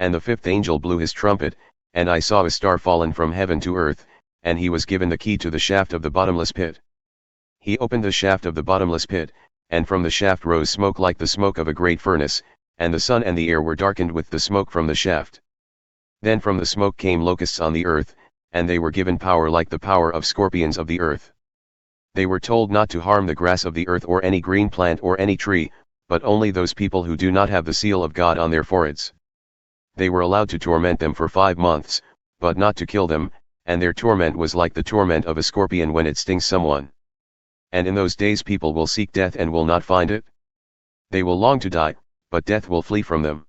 And the fifth angel blew his trumpet, and I saw a star fallen from heaven to earth, and he was given the key to the shaft of the bottomless pit. He opened the shaft of the bottomless pit, and from the shaft rose smoke like the smoke of a great furnace, and the sun and the air were darkened with the smoke from the shaft. Then from the smoke came locusts on the earth, and they were given power like the power of scorpions of the earth. They were told not to harm the grass of the earth or any green plant or any tree, but only those people who do not have the seal of God on their foreheads. They were allowed to torment them for 5 months, but not to kill them, and their torment was like the torment of a scorpion when it stings someone. And in those days people will seek death and will not find it. They will long to die, but death will flee from them.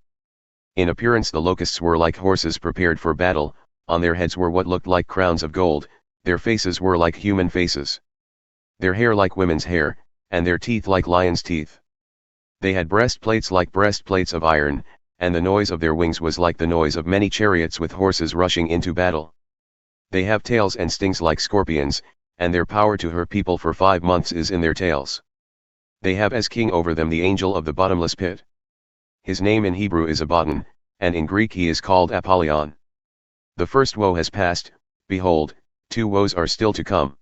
In appearance the locusts were like horses prepared for battle, on their heads were what looked like crowns of gold, their faces were like human faces. Their hair like women's hair, and their teeth like lions' teeth. They had breastplates like breastplates of iron, and the noise of their wings was like the noise of many chariots with horses rushing into battle. They have tails and stings like scorpions, and their power to hurt people for 5 months is in their tails. They have as king over them the angel of the bottomless pit. His name in Hebrew is Abaddon, and in Greek he is called Apollyon. The first woe has passed, behold, 2 woes are still to come.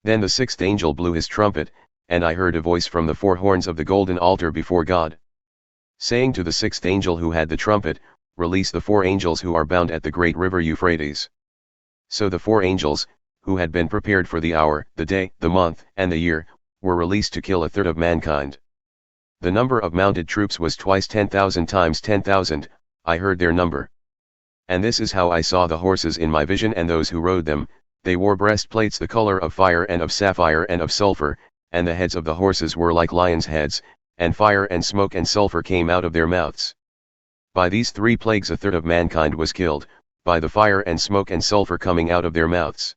Then the sixth angel blew his trumpet, and I heard a voice from the 4 horns of the golden altar before God, saying to the sixth angel who had the trumpet, Release the 4 angels who are bound at the great river Euphrates. So the 4 angels, who had been prepared for the hour, the day, the month, and the year, were released to kill 1/3 of mankind. The number of mounted troops was twice 10,000 times 10,000, I heard their number. And this is how I saw the horses in my vision and those who rode them, they wore breastplates the color of fire and of sapphire and of sulfur, and the heads of the horses were like lions' heads, and fire and smoke and sulfur came out of their mouths. By these 3 plagues 1/3 of mankind was killed, by the fire and smoke and sulfur coming out of their mouths.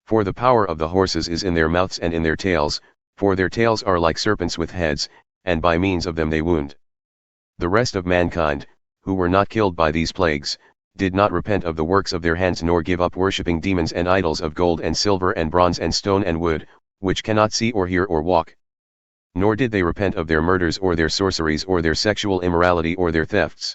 For the power of the horses is in their mouths and in their tails, for their tails are like serpents with heads, and by means of them they wound. The rest of mankind, who were not killed by these plagues, did not repent of the works of their hands nor give up worshipping demons and idols of gold and silver and bronze and stone and wood, which cannot see or hear or walk. Nor did they repent of their murders or their sorceries or their sexual immorality or their thefts.